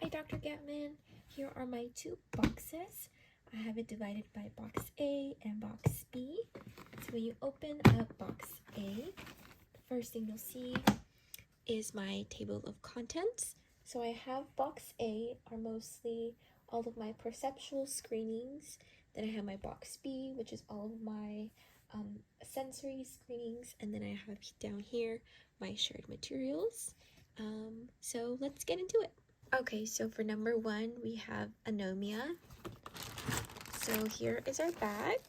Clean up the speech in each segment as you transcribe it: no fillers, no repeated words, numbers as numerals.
Hi, Dr. Gatman. Here are my two boxes. I have it divided by box A and box B. So when you open up box A, the first thing you'll see is my table of contents. So I have box A are mostly all of my perceptual screenings. Then I have my box B, which is all of my sensory screenings. And then I have down here my shared materials. So let's get into it. Okay, so for number one, we have anomia. So here is our bag.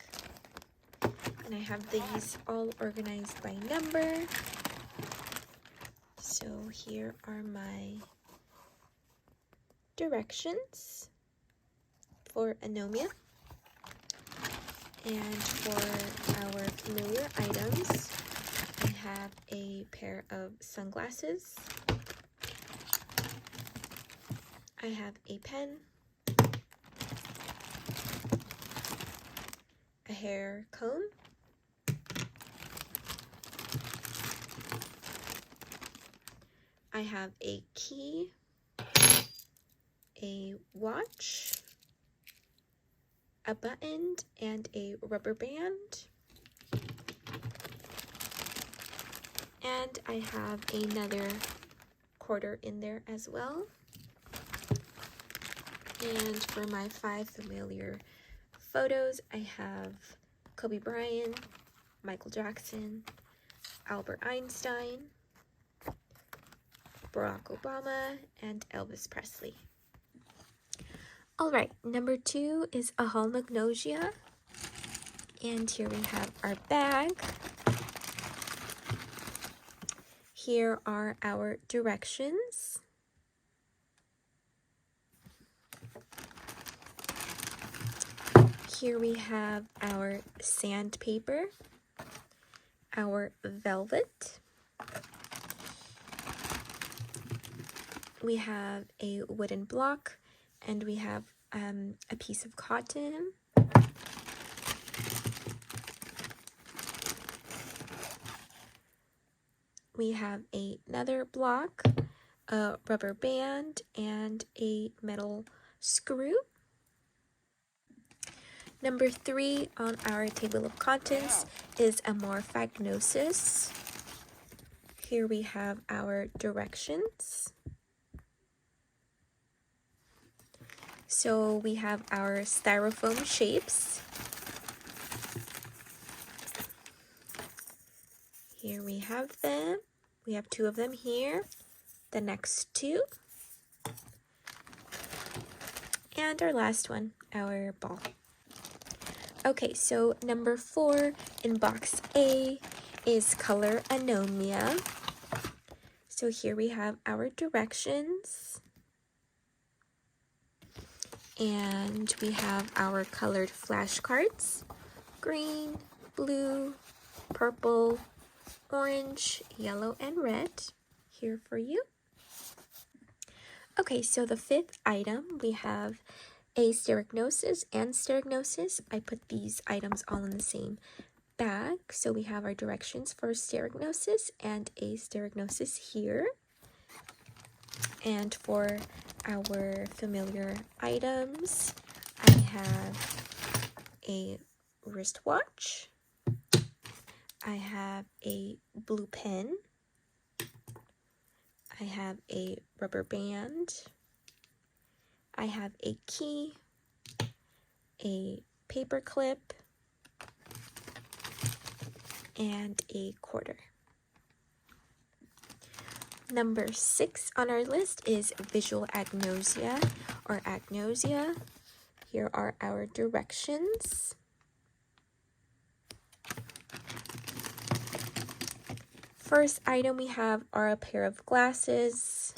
And I have these all organized by number. So here are my directions for anomia. And for our familiar items, I have a pair of sunglasses. I have a pen, a hair comb, I have a key, a watch, a button, and a rubber band. And I have another quarter in there as well. And for my 5 familiar photos, I have Kobe Bryant, Michael Jackson, Albert Einstein, Barack Obama, and Elvis Presley. Alright, number 2 is ahomagnosia. And here we have our bag. Here are our directions. Here we have our sandpaper, our velvet. We have a wooden block, and we have a piece of cotton. We have another block, a rubber band, and a metal screw. Number 3 on our table of contents is amorphagnosis. Here we have our directions. So we have our styrofoam shapes. Here we have them. We have 2 of them here. The next 2. And our last one, our ball. Okay, so number 4 in box A is color anomia. So here we have our directions. And we have our colored flashcards. Green, blue, purple, orange, yellow, and red. Here for you. Okay, so the 5th item, we have asterignosis and sterignosis. I put these items all in the same bag. So we have our directions for sterignosis and asterignosis here. And for our familiar items, I have a wristwatch. I have a blue pen. I have a rubber band. I have a key, a paper clip, and a quarter. Number 6 on our list is visual agnosia or agnosia. Here are our directions. First item we have are a pair of glasses.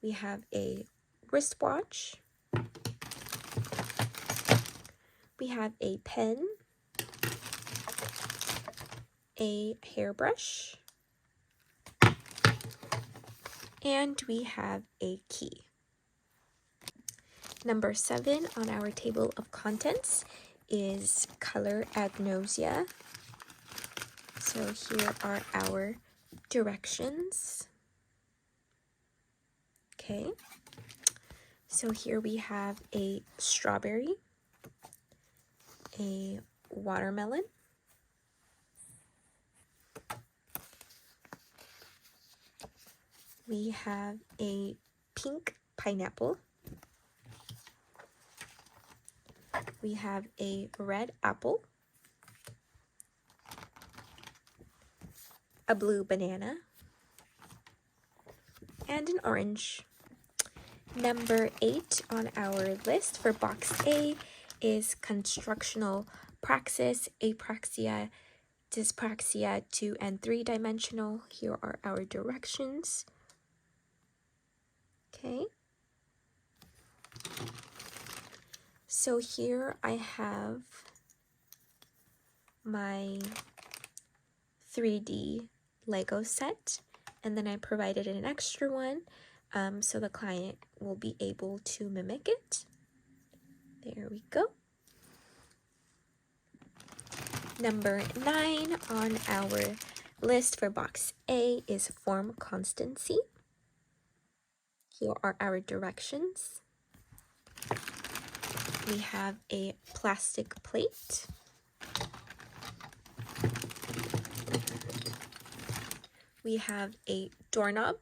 We have a wristwatch. We have a pen, a hairbrush, and we have a key. Number 7 on our table of contents is color agnosia. So here are our directions. Okay, so here we have a strawberry, a watermelon, we have a pink pineapple, we have a red apple, a blue banana, and an orange. Number 8 on our list for box A is constructional praxis, apraxia, dyspraxia, 2 and 3 dimensional. Here are our directions. Okay. So here I have my 3D Lego set, and then I provided an extra one so the client will be able to mimic it. There we go. Number 9 on our list for box A is form constancy. Here are our directions. We have a plastic plate. We have a doorknob.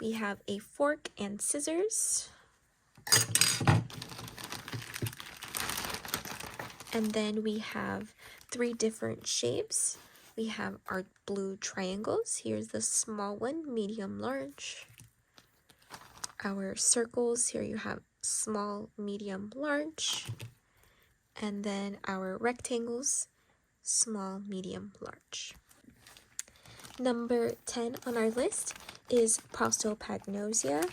We have a fork and scissors. And then we have 3 different shapes. We have our blue triangles. Here's the small one, medium, large. Our circles, here you have small, medium, large. And then our rectangles, small, medium, large. Number 10 on our list is prosopagnosia.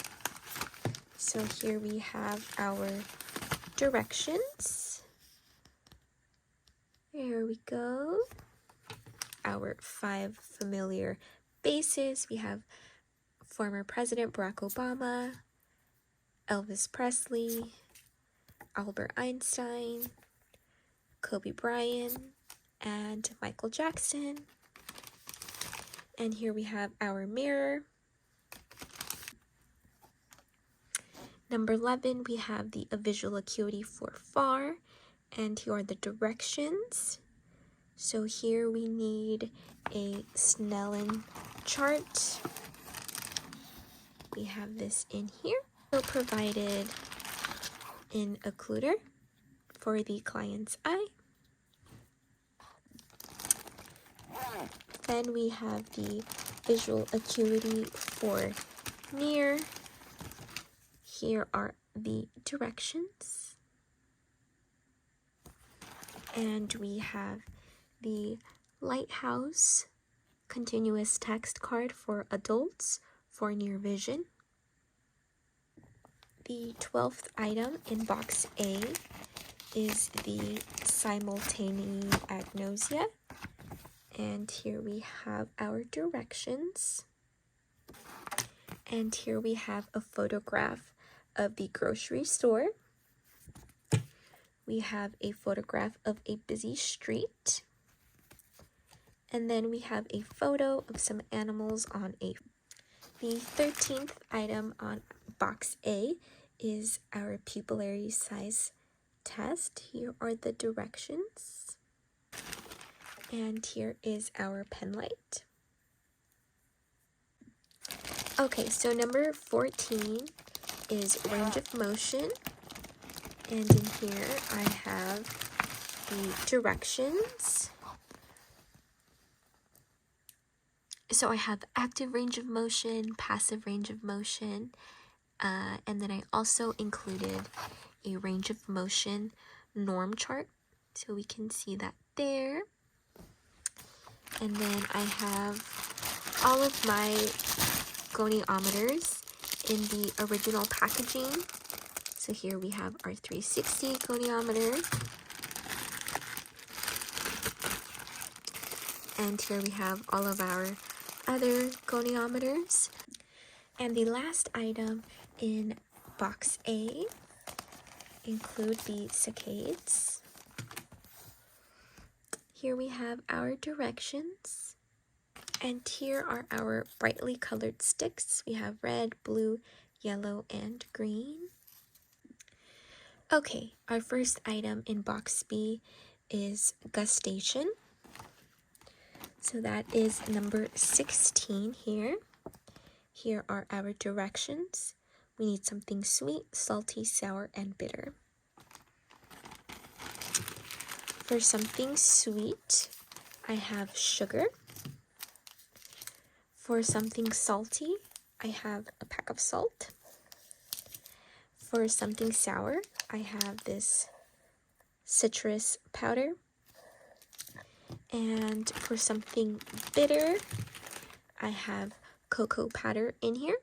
So here we have our directions. There we go. Our 5 familiar faces. We have former President Barack Obama, Elvis Presley, Albert Einstein, Kobe Bryant, and Michael Jackson. And here we have our mirror. Number 11, we have the visual acuity for far, and here are the directions. So here we need a Snellen chart. We have this in here. So provided an occluder for the client's eye. Then we have the visual acuity for near. Here are the directions. And we have the Lighthouse continuous text card for adults for near vision. The 12th item in box A is the simultaneous agnosia. And here we have our directions. And here we have a photograph of the grocery store. We have a photograph of a busy street. And then we have a photo of some animals on a... The 13th item on box A is our pupillary size test. Here are the directions. And here is our pen light. Okay, so number 14 is range of motion. And in here I have the directions. So I have active range of motion, passive range of motion, and then I also included a range of motion norm chart. So we can see that there. And then I have all of my goniometers in the original packaging. So here we have our 360 goniometer. And here we have all of our other goniometers. And the last item in box A include the saccades. Here we have our directions. And here are our brightly colored sticks. We have red, blue, yellow, and green. Okay, our first item in box B is Gustation. So that is number 16 here. Here are our directions. We need something sweet, salty, sour, and bitter. For something sweet, I have sugar. For something salty, I have a pack of salt. For something sour, I have this citrus powder. And for something bitter, I have cocoa powder in here.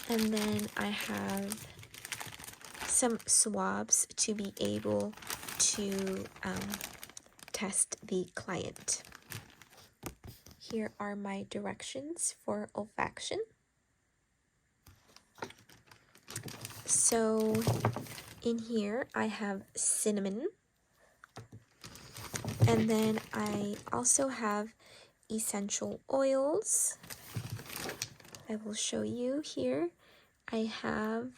And then I have some swabs to be able to test the client. Here are my directions for olfaction. So in here I have cinnamon, and then I also have essential oils. I will show you here. I have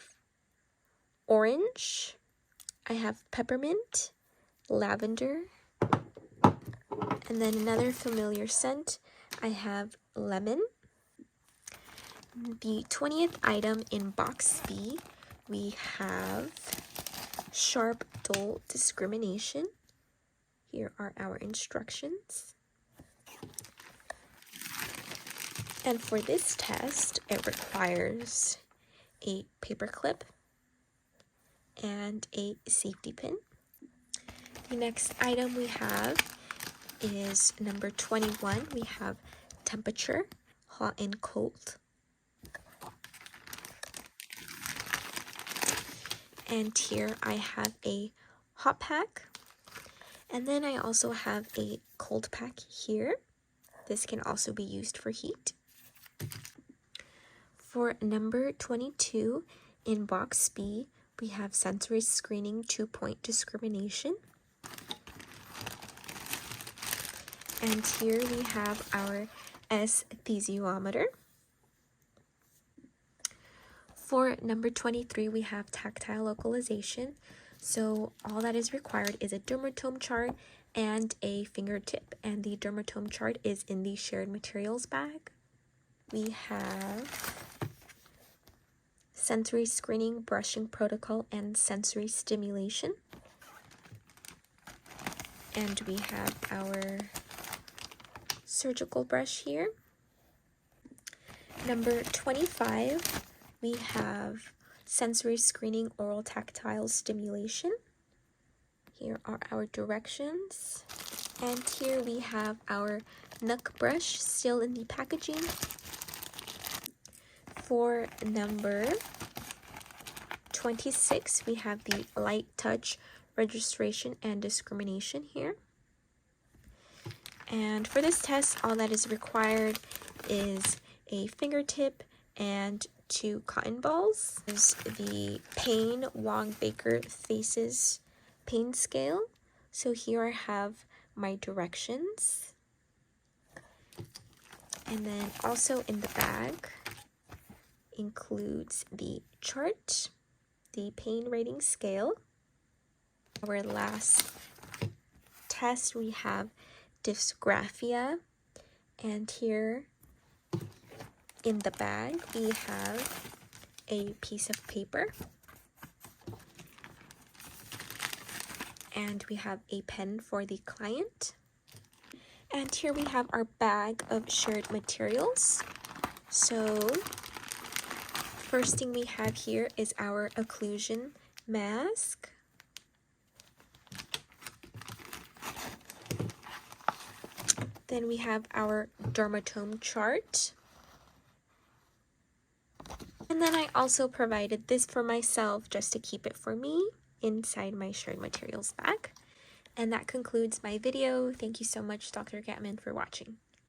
orange, I have peppermint, lavender, and then another familiar scent, I have lemon. The 20th item in box B, we have sharp, dull discrimination. Here are our instructions. And for this test, it requires a paper clip and a safety pin. The next item we have is number 21. We have temperature, hot and cold. And here I have a hot pack. And then I also have a cold pack here. This can also be used for heat. For number 22 in box B, we have sensory screening 2-point discrimination. And here we have our esthesiometer. For number 23, we have tactile localization. So all that is required is a dermatome chart and a fingertip. And the dermatome chart is in the shared materials bag. We have sensory screening, brushing protocol, and sensory stimulation. And we have our surgical brush here. Number 25, we have sensory screening, oral tactile stimulation. Here are our directions. And here we have our Nook brush still in the packaging. For number 26, we have the light touch registration and discrimination here. And for this test, all that is required is a fingertip and 2 cotton balls. This is the Payne Wong Baker Faces pain scale. So here I have my directions. And then also in the bag includes the chart, the pain rating scale. Our last test, we have dysgraphia, and here in the bag we have a piece of paper, and we have a pen for the client. And here we have our bag of shared materials. So first thing we have here is our occlusion mask. Then we have our dermatome chart. And then I also provided this for myself just to keep it for me inside my shared materials bag. And that concludes my video. Thank you so much, Dr. Gatman, for watching.